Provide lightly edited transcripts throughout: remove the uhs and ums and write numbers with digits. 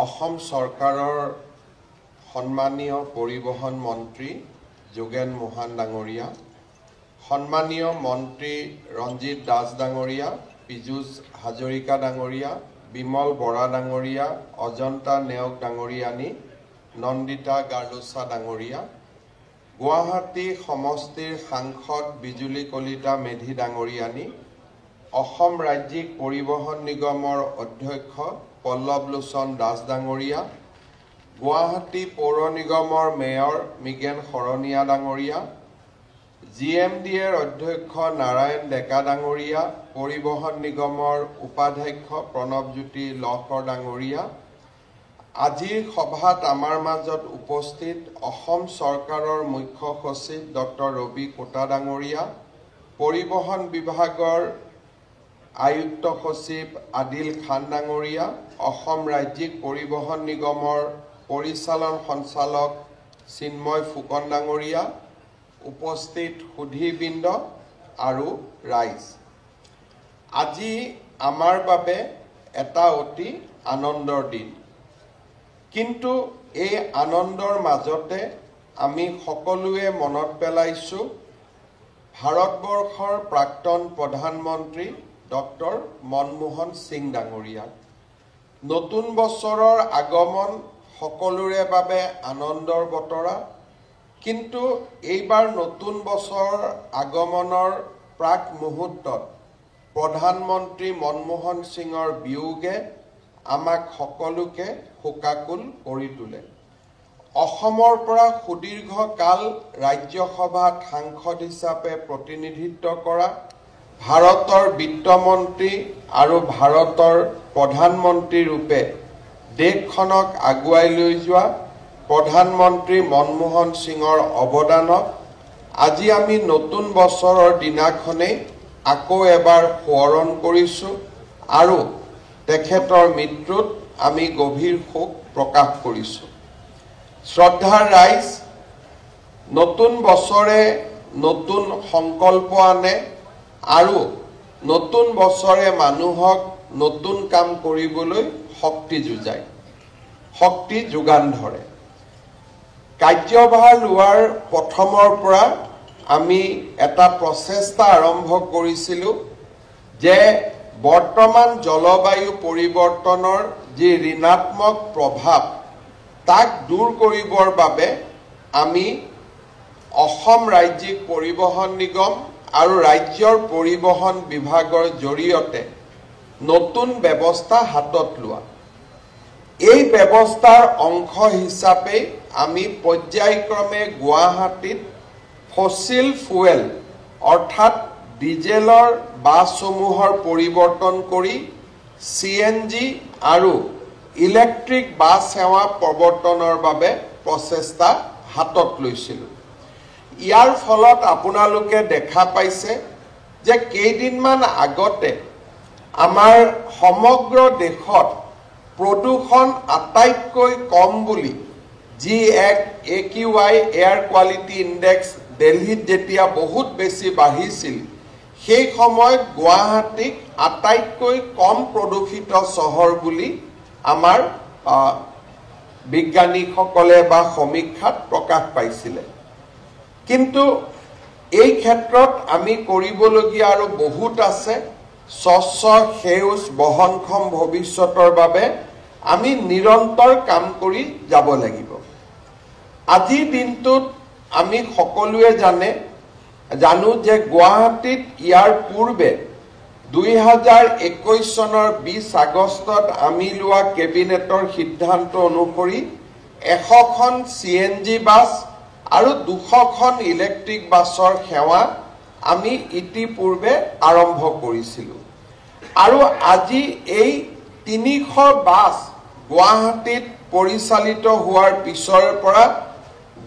অসম চৰকাৰৰ সন্মানীয় পৰিবহণ মন্ত্ৰী যোগেন মোহন ডাঙৰীয়া, সন্মানীয় মন্ত্ৰী ৰঞ্জিত দাস ডাঙৰীয়া, পীযুষ হাজৰিকা ডাঙৰীয়া, বিমল বৰা ডাঙৰীয়া, অজন্তা নেওগ ডাঙৰীয়ানী, নন্দিতা গাৰ্লুচা ডাঙৰীয়া, গুৱাহাটী সমষ্টিৰ সাংসদ বিজুলী কলিতা মেধি ডাঙৰীয়ানী, অসম ৰাজ্যিক পৰিবহণ নিগমৰ অধ্যক্ষ পল্লৱ লোচন দাস ডাঙৰীয়া, গুৱাহাটী পৌৰ নিগমৰ মেয়ৰ মিগেন শৰণীয়া ডাঙৰীয়া, GMDAৰ অধ্যক্ষ নাৰায়ণ ডেকা ডাঙৰীয়া, পৰিবহণ নিগমৰ উপাধ্যক্ষ প্ৰণৱজ্যোতি লহকৰ ডাঙৰীয়া, আজিৰ সভাত আমাৰ মাজত উপস্থিত অসম চৰকাৰৰ মুখ্য সচিব ডক্টৰ ৰবি কোটা ডাঙৰীয়া, পৰিবহণ বিভাগৰ আয়ুক্ত সচিব আদিল খান ডাঙৰীয়া, অসম ৰাজ্যিক পৰিবহণ নিগমৰ পৰিচালন সঞ্চালক চিন্ময় ফুকন ডাঙৰীয়া, উপস্থিত সুধীবৃন্দ আৰু ৰাইজ, আজি আমাৰ বাবে এটা অতি আনন্দৰ দিন। কিন্তু এই আনন্দৰ মাজতে আমি সকলোৱে মনত পেলাইছোঁ ভাৰতবৰ্ষৰ প্ৰাক্তন প্ৰধানমন্ত্ৰী ডক্টৰ মনমোহন সিং ডাঙৰীয়া। নতুন বছৰৰ আগমন সকলোৰে বাবে আনন্দৰ বতৰা, কিন্তু এইবাৰ নতুন বছৰৰ আগমনৰ প্ৰাক মুহূৰ্তত প্ৰধানমন্ত্ৰী মনমোহন সিঙৰ বিয়োগে আমাক সকলোকে শোকাকুল কৰি তোলে। অসমৰ পৰা সুদীৰ্ঘ কাল ৰাজ্যসভাত সাংসদ হিচাপে প্ৰতিনিধিত্ব কৰা, ভাৰতৰ বিত্তমন্ত্ৰী আৰু ভাৰতৰ প্ৰধানমন্ত্ৰী ৰূপে দেশখনক আগুৱাই লৈ যোৱা প্ৰধানমন্ত্ৰী মনমোহন সিঙৰ অৱদানক আজি আমি নতুন বছৰৰ দিনাখনেই আকৌ এবাৰ সোঁৱৰণ কৰিছোঁ আৰু তেখেতৰ মৃত্যুত আমি গভীৰ শোক প্ৰকাশ কৰিছোঁ। শ্ৰদ্ধাৰ ৰাইজ, নতুন বছৰে নতুন সংকল্প আনে আৰু নতুন বছৰে মানুহক নতুন কাম কৰিবলৈ শক্তি যোগান ধৰে। কাৰ্যভাৰ লোৱাৰ প্ৰথমৰ পৰা আমি এটা প্ৰচেষ্টা আৰম্ভ কৰিছিলোঁ যে বৰ্তমান জলবায়ু পৰিৱৰ্তনৰ যি ঋণাত্মক প্ৰভাৱ তাক দূৰ কৰিবৰ বাবে আমি অসম ৰাজ্যিক পৰিবহণ নিগম আৰু ৰাজ্যৰ পৰিবহণ বিভাগৰ জৰিয়তে নতুন ব্যৱস্থা হাতত লোৱা। এই ব্যৱস্থাৰ অংশ হিচাপে আমি পৰ্যায়ক্ৰমে গুৱাহাটীত ফসিল ফুয়েল অৰ্থাৎ ডিজেলৰ বাছসমূহৰ পৰিৱৰ্তন কৰি CNG আৰু ইলেক্ট্ৰিক বাছ সেৱা প্ৰৱৰ্তনৰ বাবে প্ৰচেষ্টা হাতত লৈছিলোঁ। ইয়াৰ ফলত আপোনালোকে দেখা পাইছে যে কেইদিনমান আগতে আমাৰ সমগ্ৰ দেশত প্ৰদূষণ আটাইতকৈ কম বুলি যি এক AQI এয়াৰ কোৱালিটি ইণ্ডেক্স দিল্লীত যেতিয়া বহুত বেছি বাঢ়িছিল, সেই সময়ত গুৱাহাটীক আটাইতকৈ কম প্ৰদূষিত চহৰ বুলি আমাৰ বিজ্ঞানীসকলে বা সমীক্ষাত প্ৰকাশ পাইছিলে। কিন্তু এই ক্ষেত্ৰত আমি কৰিবলগীয়া আৰু বহুত আছে। স্বচ্ছ সেউজ বহনক্ষম ভৱিষ্যতৰ বাবে আমি নিৰন্তৰ কাম কৰি যাব লাগিব। আজিৰ দিনটোত আমি সকলোৱে জানো যে গুৱাহাটীত ইয়াৰ পূৰ্বে 2021 চনৰ 20 আগষ্টত আমি লোৱা কেবিনেটৰ সিদ্ধান্ত অনুসৰি 100খন CNG বাছ আৰু 200খন ইলেক্ট্ৰিক বাছৰ সেৱা আমি ইতিপূৰ্বে আৰম্ভ কৰিছিলোঁ আৰু আজি এই 300 বাছ গুৱাহাটীত পৰিচালিত হোৱাৰ পিছৰ পৰা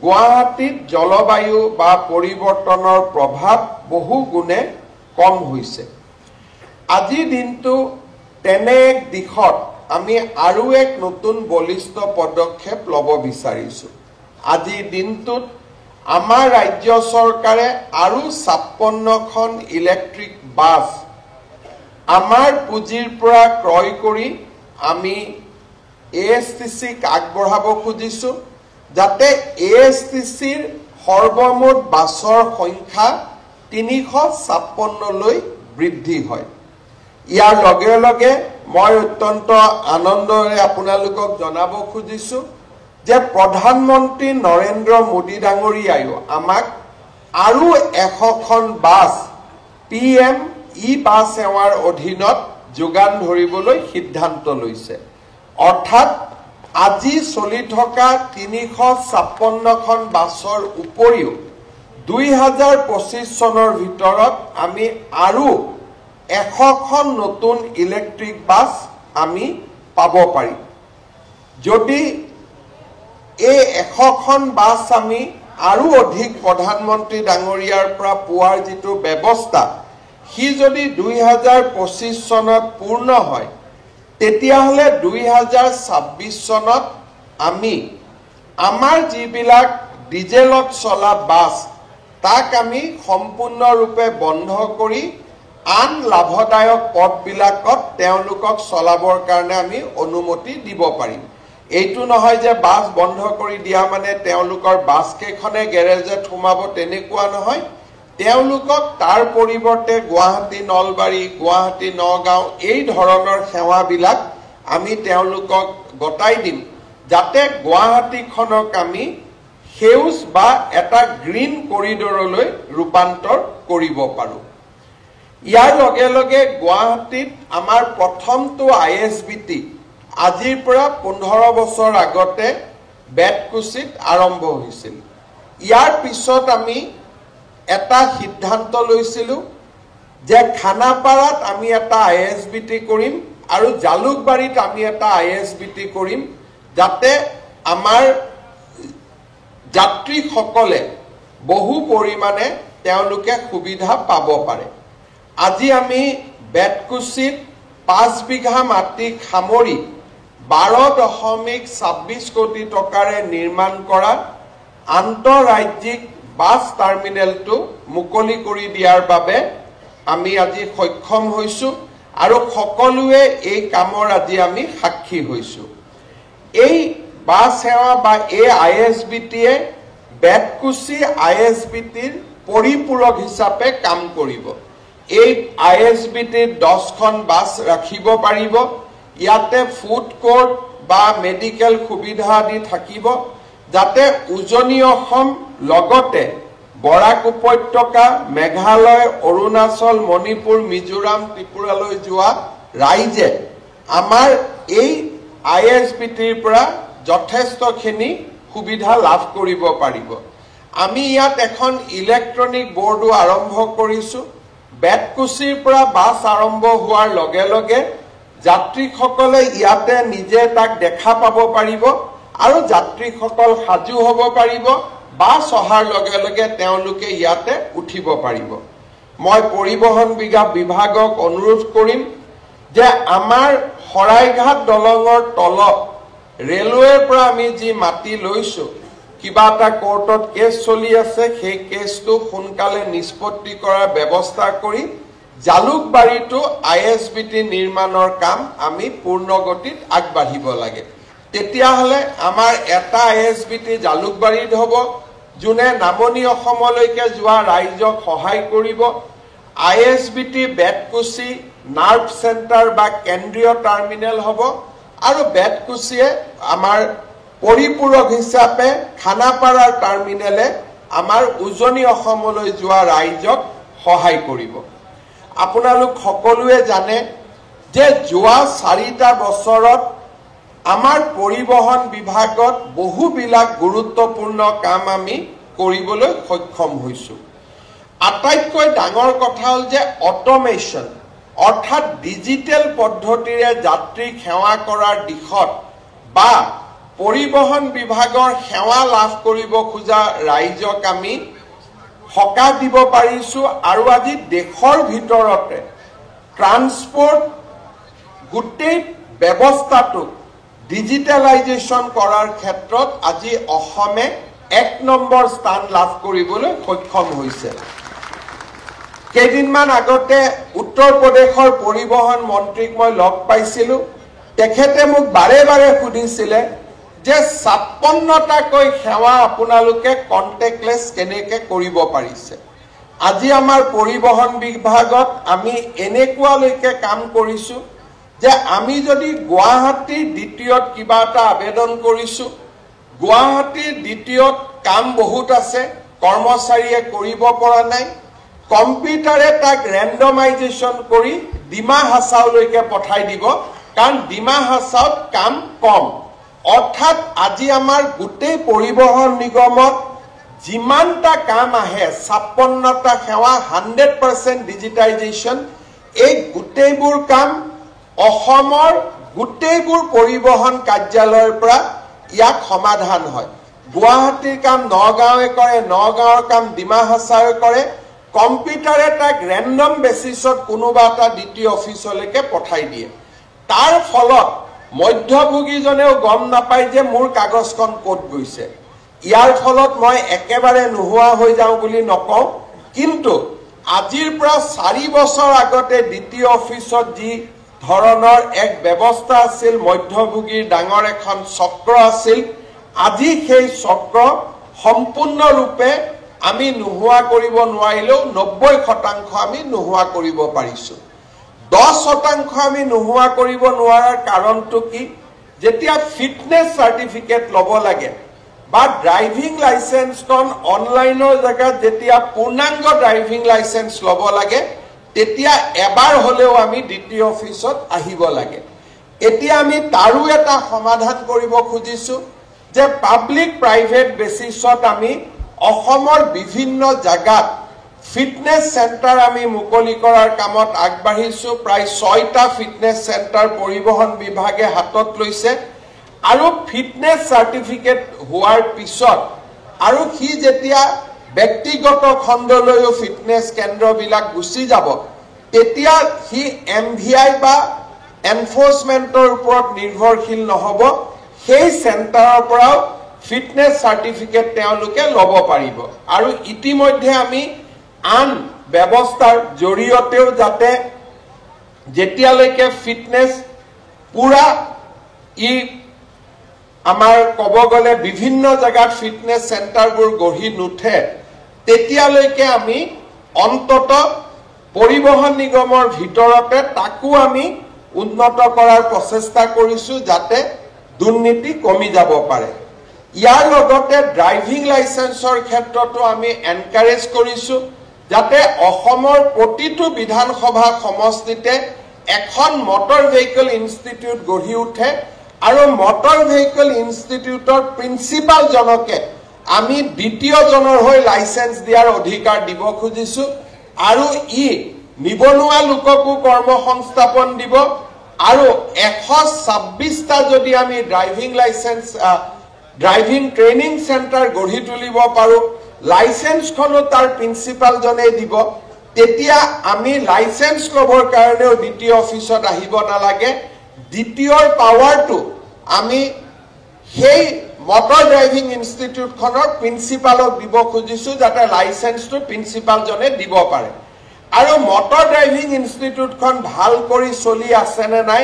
গুৱাহাটীত জলবায়ু বা পৰিৱৰ্তনৰ প্ৰভাৱ বহু গুণে কম হৈছে। আজিৰ দিনটো তেনে এক দিশত আমি আৰু এক নতুন বলিষ্ঠ পদক্ষেপ ল'ব বিচাৰিছোঁ। আজিৰ দিনটোত আমাৰ ৰাজ্য চৰকাৰে আৰু 56খন ইলেক্ট্ৰিক বাছ আমাৰ পুঁজিৰ পৰা ক্ৰয় কৰি আমি ASTCক আগবঢ়াব খুজিছো যাতে ASTCৰ সৰ্বমুঠ বাছৰ সংখ্যা 356 লৈ বৃদ্ধি হয়। ইয়াৰ লগে লগে মই অত্যন্ত আনন্দৰে আপোনালোকক জনাব খুজিছো যে প্ৰধানমন্ত্ৰী নৰেন্দ্ৰ মোদী ডাঙৰীয়ায়ো আমাক আৰু 100খন বাছ PM ই-বাছ সেৱাৰ অধীনত যোগান ধৰিবলৈ সিদ্ধান্ত লৈছে। অৰ্থাৎ আজি চলি থকা 356খন বাছৰ উপৰিও 2025 চনৰ ভিতৰত আমি আৰু 100খন নতুন ইলেক্ট্ৰিক বাছ আমি পাব পাৰিম। যদি এই 100খন বাছ আমি আৰু অধিক প্ৰধানমন্ত্ৰী ডাঙৰীয়াৰ পৰা পোৱাৰ যিটো ব্যৱস্থা সি যদি 2025 চনত পূৰ্ণ হয় তেতিয়াহ'লে 2026 চনত আমি আমাৰ যিবিলাক ডিজেলত চলা বাছ তাক আমি সম্পূৰ্ণৰূপে বন্ধ কৰি আন লাভদায়ক পথবিলাকত তেওঁলোকক চলাবৰ কাৰণে আমি অনুমতি দিব পাৰিম। এইটো নহয় যে বাছ বন্ধ কৰি দিয়া মানে তেওঁলোকৰ বাছ কেইখনে গেৰেজত সোমাব তেনেকুৱা নহয়। তেওঁলোকক তাৰ পৰিৱৰ্তে গুৱাহাটী নলবাৰী গুৱাহাটী নগাঁও এই ধৰণৰ সেৱাবিলাক আমি তেওঁলোকক গতাই দিম যাতে গুৱাহাটীখনক আমি সেউজ বা এটা গ্ৰীণ কৰিডৰলৈ ৰূপান্তৰ কৰিব পাৰোঁ। ইয়াৰ লগে লগে গুৱাহাটীত আমাৰ প্ৰথমটো ISBT আজিৰ পৰা 15 বছৰ আগতে বেতকুছিত আৰম্ভ হৈছিল। ইয়াৰ পিছত আমি এটা সিদ্ধান্ত লৈছিলো যে খানাপাৰাত আমি এটা ISBT কৰিম আৰু জালুকবাৰীত আমি এটা ISBT কৰিম যাতে আমাৰ যাত্ৰীসকলে বহু পৰিমাণে তেওঁলোকে সুবিধা পাব পাৰে। আজি আমি বেতকুছিত 5 বিঘা মাটি সামৰি 12.26 কোটি টকাৰে নিৰ্মাণ কৰা আন্তঃৰাজ্যিক বাছ টাৰ্মিনেলটো মুকলি কৰি দিয়াৰ বাবে আমি আজি সক্ষম হৈছো আৰু সকলোৱে এই কামৰ আজি আমি সাক্ষী হৈছো। এই বাছ সেৱা বা এই ISBTয়ে বেতকুছি ISBTৰ পৰিপূৰক হিচাপে কাম কৰিব। এই ISBTত 10খন বাছ ৰাখিব পাৰিব। ইয়াতে ফুড কোৰ্ট বা মেডিকেল সুবিধা আদি থাকিব যাতে উজনি অসম লগতে বৰাক উপত্যকা মেঘালয় অৰুণাচল মণিপুৰ মিজোৰাম ত্ৰিপুৰালৈ যোৱা ৰাইজে আমাৰ এই ISBTৰ পৰা যথেষ্টখিনি সুবিধা লাভ কৰিব পাৰিব। আমি ইয়াত এখন ইলেক্ট্ৰনিক বোৰ্ডো আৰম্ভ কৰিছো। বেতকুছিৰ পৰা বাছ আৰম্ভ হোৱাৰ লগে লগে যাত্ৰীসকলে ইয়াতে নিজে তাক দেখা পাব পাৰিব আৰু যাত্ৰীসকল সাজু হ'ব পাৰিব। বাছ অহাৰ লগে লগে তেওঁলোকে ইয়াতে উঠিব পাৰিব। মই পৰিবহণ বিভাগক অনুৰোধ কৰিম যে আমাৰ শৰাইঘাট দলঙৰ তলত ৰেলৱেৰ পৰা আমি যি মাটি লৈছো কিবা এটা কোৰ্টত কেছ চলি আছে সেই কেছটো সোনকালে নিষ্পত্তি কৰাৰ ব্যৱস্থা কৰি জালুকবাৰীটো ISBT নিৰ্মাণৰ কাম আমি পূৰ্ণগতিত আগবাঢ়িব লাগে। তেতিয়াহ'লে আমাৰ এটা ISBT জালুকবাৰীত হ'ব যোনে নামনি অসমলৈকে যোৱা ৰাইজক সহায় কৰিব। ISBT বেতকুছি নাৰ্ভ চেণ্টাৰ বা কেন্দ্ৰীয় টাৰ্মিনেল হ'ব আৰু বেতকুছিয়ে আমাৰ পৰিপূৰক হিচাপে খানাপাৰাৰ টাৰ্মিনেলে আমাৰ উজনি অসমলৈ যোৱা ৰাইজক সহায় কৰিব। আপোনালোক সকলোৱে জানে যে যোৱা 4টা বছৰত আমাৰ পৰিবহণ বিভাগত বহুবিলাক গুৰুত্বপূৰ্ণ কাম আমি কৰিবলৈ সক্ষম হৈছো। আটাইতকৈ ডাঙৰ কথা হ'ল যে অটোমেশ্যন অৰ্থাৎ ডিজিটেল পদ্ধতিৰে যাত্ৰীক সেৱা কৰাৰ দিশত বা পৰিবহণ বিভাগৰ সেৱা লাভ কৰিব খোজা ৰাইজক আমি সকাহ দিব পাৰিছো আৰু আজি দেশৰ ভিতৰতে ট্ৰান্সপোৰ্ট গোটেই ব্যৱস্থাটোক ডিজিটেলাইজেশ্যন কৰাৰ ক্ষেত্ৰত আজি অসমে 1 নম্বৰ স্থান লাভ কৰিবলৈ সক্ষম হৈছে। কেইদিনমান আগতে উত্তৰ প্ৰদেশৰ পৰিবহণ মন্ত্ৰীক মই লগ পাইছিলো। তেখেতে মোক বাৰে বাৰে সুধিছিলে যে 56টাকৈ সেৱা আপোনালোকে কন্টেক্টলেছ কেনেকৈ কৰিব পাৰিছে। আজি আমাৰ পৰিবহণ বিভাগত আমি এনেকুৱালৈকে কাম কৰিছো যে আমি যদি গুৱাহাটীৰ দ্বিতীয়ত কিবা এটা আবেদন কৰিছো, গুৱাহাটীৰ দ্বিতীয়ত কাম বহুত আছে, কৰ্মচাৰীয়ে কৰিব পৰা নাই, কম্পিউটাৰে তাক ৰেণ্ডমাইজেশ্যন কৰি ডিমা হাছাওলৈকে পঠাই দিব, কাৰণ ডিমা হাছাওত কাম কম। অৰ্থাৎ আজি আমাৰ গোটেই পৰিবহণ নিগমত যিমানটা কাম আহে 56টা সেৱা 100% ডিজিটাইজেশ্যন, এই গোটেইবোৰ কাম অসমৰ গোটেইবোৰ পৰিবহণ কাৰ্যালয়ৰ পৰা ইয়াক সমাধান হয়। গুৱাহাটীৰ কাম নগাঁৱে কৰে, নগাঁৱৰ কাম ডিমা হাছাওৱে কৰে, কম্পিউটাৰে তাক ৰেণ্ডম বেচিছত কোনোবা এটা দ্বিতীয় অফিচলৈকে পঠাই দিয়ে। তাৰ ফলত মধ্যভোগীজনেও গম নাপায় যে মোৰ কাগজখন ক'ত গৈছে। ইয়াৰ ফলত মই একেবাৰে নোহোৱা হৈ যাওঁ বুলি নকওঁ, কিন্তু আজিৰ পৰা 4 বছৰ আগতে দ্বিতীয় অফিচত যি ধৰণৰ এক ব্যৱস্থা আছিল, মধ্যভোগীৰ ডাঙৰ এখন চক্ৰ আছিল, আজি সেই চক্ৰ সম্পূৰ্ণৰূপে আমি নোহোৱা কৰিব নোৱাৰিলেও 90% আমি নোহোৱা কৰিব পাৰিছো। 10% আমি নোহোৱা কৰিব নোৱাৰাৰ কাৰণটো কি? যেতিয়া ফিটনেছ চাৰ্টিফিকেট ল'ব লাগে বা ড্ৰাইভিং লাইসেন্সখন অনলাইনৰ জেগাত যেতিয়া পূৰ্ণাংগ ড্ৰাইভিং লাইসেন্স ল'ব লাগে, তেতিয়া এবাৰ হলেও আমি দ্বিতীয় অফিচত আহিব লাগে। এতিয়া আমি তাৰো এটা সমাধান কৰিব খুজিছো যে পাব্লিক প্ৰাইভেট বেচিছত আমি অসমৰ বিভিন্ন জায়গাত ফিটনেছ সেন্টাৰ আমি মুকলি কৰাৰ কামত আগবাঢ়িছো। প্ৰায় 6টা ফিটনেছ সেন্টাৰ পৰিবহণ বিভাগে হাতত লৈছে, আৰু ফিটনেছ চাৰ্টিফিকেট হোৱাৰ পিছত আৰু সি যেতিয়া ব্যক্তিগত খণ্ডলৈও ফিটনেছ কেন্দ্ৰবিলাক গুচি যাব, তেতিয়া সি MVI বা এনফোৰ্সমেন্টৰ ওপৰত নিৰ্ভৰশীল নহব, সেই সেন্টাৰৰ পৰাও ফিটনেছ চাৰ্টিফিকেট তেওঁলোকে ল'ব পাৰিব। আৰু ইতিমধ্যে আমি আন ব্যৱস্থাৰ জৰিয়তেও যাতে যেতিয়ালৈকে ফিটনেছ পুৰা আমাৰ ক'ব গ'লে বিভিন্ন জায়গাত ফিটনেছ সেন্টাৰবোৰ গঢ়ি নুঠে, তেতিয়ালৈকে আমি অন্তত পৰিবহণ নিগমৰ ভিতৰতে তাকো আমি উন্নত কৰাৰ প্ৰচেষ্টা কৰিছো, যাতে দুৰ্নীতি কমি যাব পাৰে। ইয়াৰ লগতে ড্ৰাইভিং লাইসেন্সৰ ক্ষেত্ৰতো আমি এনকাৰেজ কৰিছো, যাতে অসমৰ প্ৰতিটো বিধানসভা সমষ্টিতে এখন মটৰ ভেহিকল ইনষ্টিটিউট গঢ়ি উঠে, আৰু মটৰ ভেহিকল ইনষ্টিটিউটৰ প্ৰিন্সিপাল জনকে আমি দ্বিতীয়জনৰ হৈ লাইসেন্স দিয়াৰ অধিকাৰ দিব খুজিছো, আৰু ই নিবনুৱা লোককো কৰ্মসংস্থাপন দিব। আৰু 126টা যদি আমি ড্ৰাইভিং ট্ৰেইনিং সেন্টাৰ গঢ়ি তুলিব পাৰো, লাইসেন্সখনো তাৰ প্ৰিন্সিপাল জনে দিব, তেতিয়া আমি লাইসেন্স ল'বৰ কাৰণেও দ্বিতীয় অফিচত আহিব নালাগে। দ্বিতীয়ৰ পাৱাৰটো আমি সেই মটৰ ড্ৰাইভিং ইনষ্টিটিউটখনৰ প্ৰিন্সিপালক দিব খুজিছো, যাতে লাইসেন্সটো প্ৰিন্সিপাল জনে দিব পাৰে। আৰু মটৰ ড্ৰাইভিং ইনষ্টিটিউটখন ভাল কৰি চলি আছে নে নাই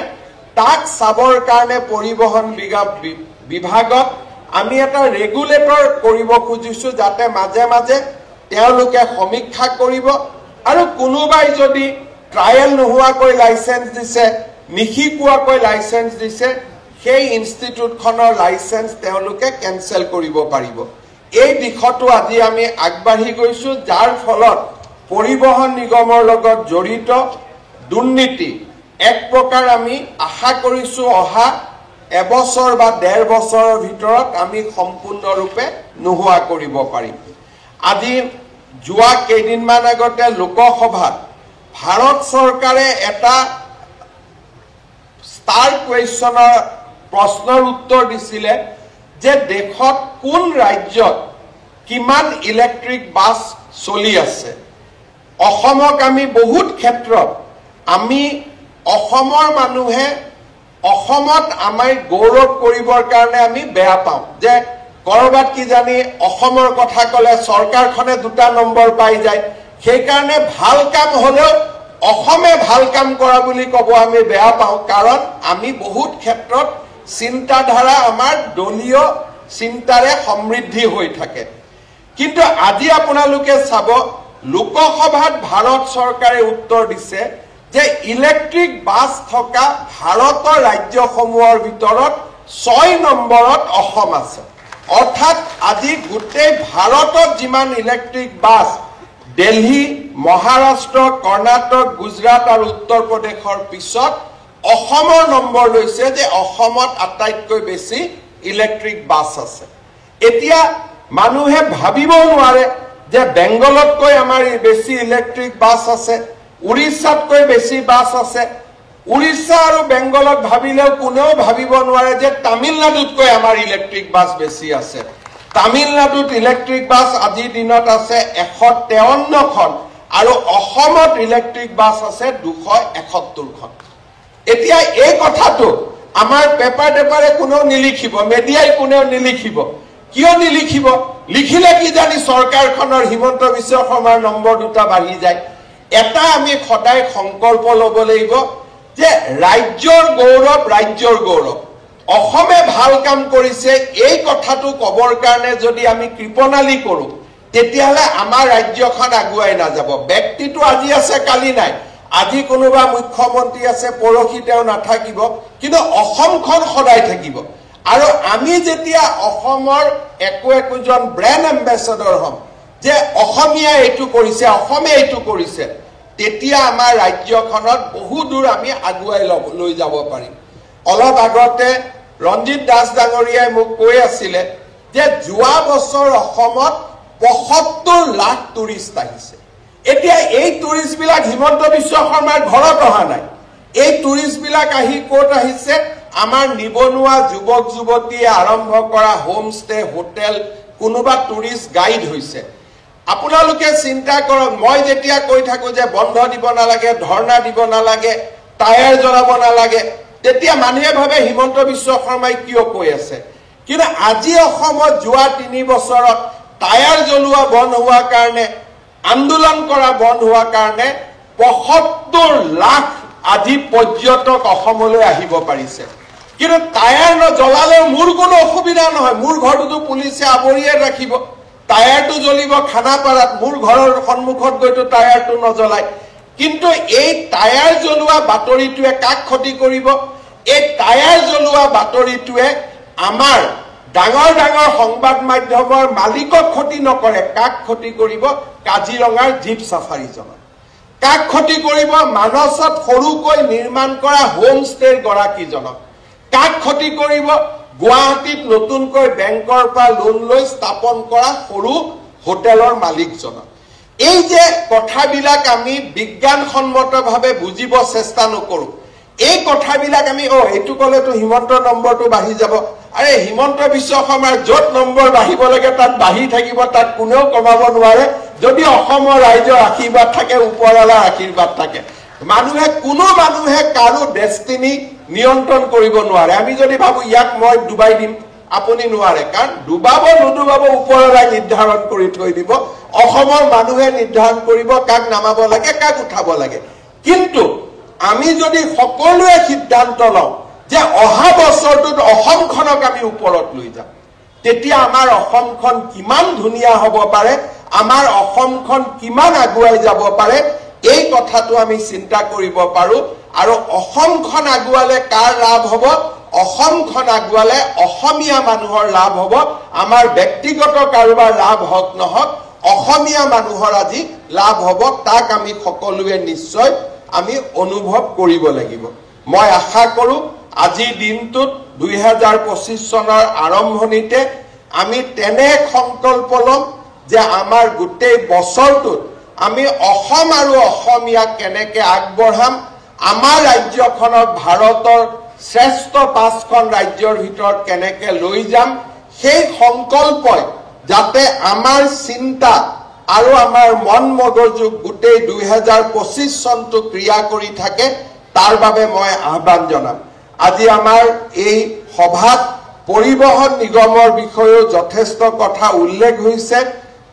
তাক চাবৰ কাৰণে পৰিবহণ বিভাগত আমি এটা ৰেগুলেটৰ কৰিব খুজিছো, যাতে মাজে মাজে তেওঁলোকে সমীক্ষা কৰিব, আৰু কোনোবাই যদি ট্ৰায়েল নোহোৱাকৈ লাইসেন্স দিছে, নিশিকোৱাকৈ লাইসেন্স দিছে, সেই ইনষ্টিটিউটখনৰ লাইসেন্স তেওঁলোকে কেনসেল কৰিব পাৰিব। এই দিশতো আজি আমি আগবাঢ়ি গৈছো, যাৰ ফলত পৰিবহণ নিগমৰ লগত জড়িত দুৰ্নীতি এক প্ৰকাৰ আমি আশা কৰিছো অহা এবছৰ বা 1.5 বছৰৰ ভিতৰত আমি সম্পূৰ্ণৰূপে নোহোৱা কৰিব পাৰিম। আজি যোৱা কেইদিনমান আগতে লোকসভাত ভাৰত চৰকাৰে এটা ষ্টাৰ কুৱেশ্যনৰ প্ৰশ্নৰ উত্তৰ দিছিলে যে দেশত কোন ৰাজ্যত কিমান ইলেক্ট্ৰিক বাছ চলি আছে। অসমক আমি বহুত ক্ষেত্ৰত আমি অসমৰ মানুহে অসমত আমাৰ গৌৰৱ কৰিবৰ কাৰণে আমি বেয়া পাওঁ, যে কৰবাত কি জানি অসমৰ কথা ক'লে চৰকাৰখনে 2টা নম্বৰ পাই যায়, সেই কাৰণে ভাল কাম হলেও অসমে ভাল কাম কৰা বুলি ক'ব আমি বেয়া পাওঁ, কাৰণ আমি বহুত ক্ষেত্ৰত চিন্তাধাৰা আমাৰ দলীয় চিন্তাৰে সমৃদ্ধি হৈ থাকে। কিন্তু আজি আপোনালোকে চাব, লোকসভাত ভাৰত চৰকাৰে উত্তৰ দিছে যে ইলেক্ট্ৰিক বাছ থকা ভাৰতৰ ৰাজ্যসমূহৰ ভিতৰত 6 নম্বৰত অসম আছে। অৰ্থাৎ আজি গোটেই ভাৰতত যিমান ইলেক্ট্ৰিক বাছ দিল্লী, মহাৰাষ্ট্ৰ, কৰ্ণাটক, গুজৰাট আৰু উত্তৰ প্ৰদেশৰ পিছত অসমৰ নম্বৰ লৈছে যে অসমত আটাইতকৈ বেছি ইলেক্ট্ৰিক বাছ আছে। এতিয়া মানুহে ভাবিব নোৱাৰে যে বেংগলতকৈ আমাৰ বেছি ইলেক্ট্ৰিক বাছ আছে, উৰিষ্যাতকৈ বেছি বাছ আছে। উৰিষ্যা আৰু বেংগলত ভাবিলেও কোনেও ভাবিব নোৱাৰে যে তামিলনাডুতকৈ আমাৰ ইলেক্ট্ৰিক বাছ বেছি আছে। তামিলনাডুত ইলেক্ট্ৰিক বাছ আজিৰ দিনত আছে 153খন আৰু অসমত ইলেক্ট্ৰিক বাছ আছে 271খন। এতিয়া এই কথাটো আমাৰ পেপাৰে কোনেও নিলিখিব, মিডিয়াই কোনেও নিলিখিব। কিয় নিলিখিব? লিখিলে কি জানি চৰকাৰখনৰ হিমন্ত বিশ্ব শৰ্মাৰ নম্বৰ দুটা বাঢ়ি যায়। এটা আমি সদায় সংকল্প ল'ব লাগিব যে ৰাজ্যৰ গৌৰৱ, ৰাজ্যৰ গৌৰৱ। অসমে ভাল কাম কৰিছে এই কথাটো ক'বৰ কাৰণে যদি আমি কৃপণালী কৰোঁ, তেতিয়াহ'লে আমাৰ ৰাজ্যখন আগুৱাই নাযাব। ব্যক্তিটো আজি আছে, কালি নাই। আজি কোনোবা মুখ্যমন্ত্ৰী আছে, পৰহি তেওঁ নাথাকিব, কিন্তু অসমখন সদায় থাকিব। আৰু আমি যেতিয়া অসমৰ একোজন ব্ৰেণ্ড এম্বেচাডৰ হ'ম যে অসমীয়া এইটো কৰিছে, অসমে এইটো কৰিছে, তেতিয়া আমাৰ ৰাজ্যখনত বহু দূৰ আমি আগুৱাই লৈ যাব পাৰিম। অলপ আগতে ৰঞ্জিত দাস ডাঙৰীয়াই মোক কৈ আছিলে যে যোৱা বছৰ অসমত ৭৫ লাখ টুৰিষ্ট আহিছে। এতিয়া এই টুৰিষ্টবিলাক হিমন্ত বিশ্ব শৰ্মাৰ ঘৰত অহা নাই। এই টুৰিষ্টবিলাক আহি ক'ত আহিছে? আমাৰ নিবনুৱা যুৱক যুৱতীয়ে আৰম্ভ কৰা হোমষ্টে, হোটেল, কোনোবা টুৰিষ্ট গাইড হৈছে। আপোনালোকে চিন্তা কৰক, মই যেতিয়া কৈ থাকো যে বন্ধ দিব নালাগে, ধৰ্ণা দিব নালাগে, টায়াৰ জ্বলাব নালাগে, তেতিয়া মানুহে ভাবে হিমন্ত বিশ্ব শৰ্মাই কিয় কৈ আছে। কিন্তু আজি অসমত যোৱা 3 বছৰত টায়াৰ জ্বলোৱা বন্ধ হোৱাৰ কাৰণে, আন্দোলন কৰা বন্ধ হোৱাৰ কাৰণে ৭৫ লাখ আজি পৰ্যটক অসমলৈ আহিব পাৰিছে। কিন্তু টায়াৰ নজ্বলালেও মোৰ কোনো অসুবিধা নহয়, মোৰ ঘৰটোতো পুলিচে আৱৰিয়ে ৰাখিব। টায়াৰটো জ্বলিব খানাপাৰাত, মোৰ ঘৰৰ সন্মুখত গৈতো টায়াৰটো নজ্বলায়। কিন্তু এই টায়াৰ জ্বলোৱা বাতৰিটোৱে কাক ক্ষতি কৰিব? এই টায়াৰ জ্বলোৱা বাতৰিটোৱে আমাৰ ডাঙৰ ডাঙৰ সংবাদ মাধ্যমৰ মালিকক ক্ষতি নকৰে। কাক ক্ষতি কৰিব? কাজিৰঙাৰ জীপ চাফাৰীজনক। কাক ক্ষতি কৰিব? মানসত সৰুকৈ নিৰ্মাণ কৰা হোমষ্টেৰ গৰাকীজনক। কাক ক্ষতি কৰিব? গুৱাহাটীত নতুনকৈ বেংকৰ পৰা লোন লৈ স্থাপন কৰা সৰু হোটেলৰ মালিকজনক। এই যে কথাবিলাক আমি বিজ্ঞানসন্মতভাৱে বুজিব চেষ্টা নকৰোঁ, এই কথাবিলাক আমি এইটো ক'লেতো হিমন্ত নম্বৰটো বাঢ়ি যাব। আৰে হিমন্ত বিশ্ব শৰ্মাৰ য'ত নম্বৰ বাঢ়িব লাগে তাত বাঢ়ি থাকিব, তাত কোনেও কমাব নোৱাৰে, যদি অসমৰ ৰাইজৰ আশীৰ্বাদ থাকে, ওপৰৱালাৰ আশীৰ্বাদ থাকে। কোনো মানুহে কাৰো ডেষ্টিনি নিয়ন্ত্ৰণ কৰিব নোৱাৰে। আমি যদি ভাবোঁ ইয়াক মই ডুবাই দিম, আপুনি নোৱাৰে, কাৰণ ডুবাব নুডুবাব ওপৰৱালাই নিৰ্ধাৰণ কৰি থৈ দিব। অসমৰ মানুহে নিৰ্ধাৰণ কৰিব কাক নামাব লাগে, কাক উঠাব লাগে। কিন্তু আমি যদি সকলোৱে সিদ্ধান্ত লওঁ যে অহা বছৰটোত অসমখনক আমি ওপৰত লৈ যাম, তেতিয়া আমাৰ অসমখন কিমান ধুনীয়া হ'ব পাৰে, আমাৰ অসমখন কিমান আগুৱাই যাব পাৰে, এই কথাটো আমি চিন্তা কৰিব পাৰোঁ। আৰু অসমখন আগুৱালে কাৰ লাভ হ'ব? অসমখন আগুৱালে অসমীয়া মানুহৰ লাভ হ'ব। আমাৰ ব্যক্তিগত কাৰোবাৰ লাভ হওক নহওক, অসমীয়া মানুহৰ আজি লাভ হ'ব। তাক আমি সকলোৱে নিশ্চয় আমি অনুভৱ কৰিব লাগিব। মই আশা কৰোঁ আজিৰ দিনটোত 2025 চনৰ আৰম্ভণিতে আমি তেনে সংকল্প ল'ম যে আমাৰ গোটেই বছৰটোত আমি অসম আৰু অসমীয়াক কেনেকৈ আগবঢ়াম, আমাৰ ৰাজ্যখনক ভাৰতৰ শ্ৰেষ্ঠ 5খন ৰাজ্যৰ ভিতৰত কেনেকৈ লৈ যাম, সেই সংকল্পই যাতে আমাৰ চিন্তা আৰু আমাৰ মন মগজু গোটেই 2025 চনটো ক্ৰিয়া কৰি থাকে, তাৰ বাবে মই আহ্বান জনাম। আজি আমাৰ এই সভাত পৰিবহণ নিগমৰ বিষয়েও যথেষ্ট কথা উল্লেখ হৈছে।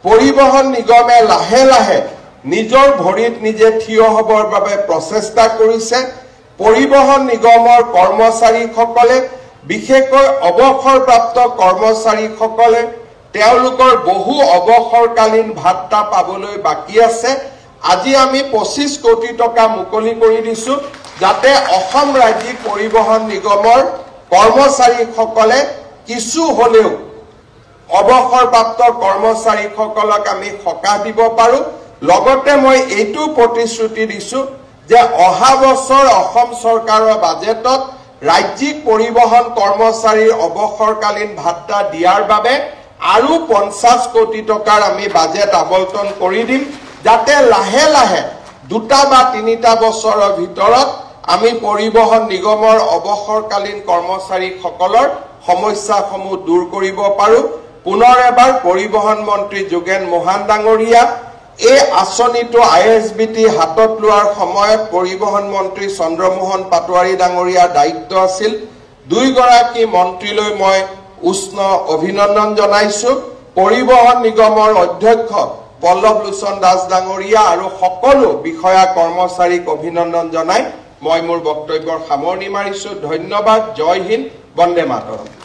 পৰিবহণ নিগমে লাহে লাহে নিজৰ ভৰিত নিজে থিয় হ'বৰ বাবে প্ৰচেষ্টা কৰিছে পৰিবহণ নিগমৰ কৰ্মচাৰীসকলে বিশেষকৈ অৱসৰপ্ৰাপ্ত কৰ্মচাৰীসকলে তেওঁলোকৰ বহু অৱসৰকালীন ভাত্তা পাবলৈ বাকী আছে আজি আমি 25 কোটি টকা মুকলি কৰি দিছো যাতে অসম ৰাজ্যিক পৰিবহণ নিগমৰ কৰ্মচাৰীসকলে কিছু হলেও অৱসৰপ্ৰাপ্ত কৰ্মচাৰীসকলক আমি সকাহ দিব পাৰো লগতে মই এইটো প্ৰতিশ্ৰুতি দিছো যে অহা বছৰ অসম চৰকাৰৰ বাজেটত ৰাজ্যিক পৰিবহণ কৰ্মচাৰীৰ অৱসৰকালীন ভাত্তা দিয়াৰ বাবে আৰু 50 কোটি টকাৰ আমি বাজেট আবণ্টন কৰি দিম যাতে লাহে লাহে দুটা বা তিনিটা বছৰৰ ভিতৰত আমি পৰিবহণ নিগমৰ অৱসৰকালীন কৰ্মচাৰীসকলৰ সমস্যাসমূহ দূৰ কৰিব পাৰো পুনৰ এবাৰ পৰিবহণ মন্ত্ৰী যোগেন মোহন ডাঙৰীয়া এই আঁচনিটো আইএছবিটি হাতত লোৱাৰ সময়ত পৰিবহণ মন্ত্ৰী চন্দ্ৰমোহন পাটোৱাৰী ডাঙৰীয়াৰ দায়িত্ব আছিল দুইগৰাকী মন্ত্ৰীলৈ মই উষ্ণ অভিনন্দন জনাইছো পৰিবহণ নিগমৰ অধ্যক্ষ পল্লৱ লোচন দাস ডাঙৰীয়া আৰু সকলো বিষয়া কৰ্মচাৰীক অভিনন্দন জনাই মই মোৰ বক্তব্যৰ সামৰণি মাৰিছো ধন্যবাদ জয় হিন্দ বন্দে মাতৰম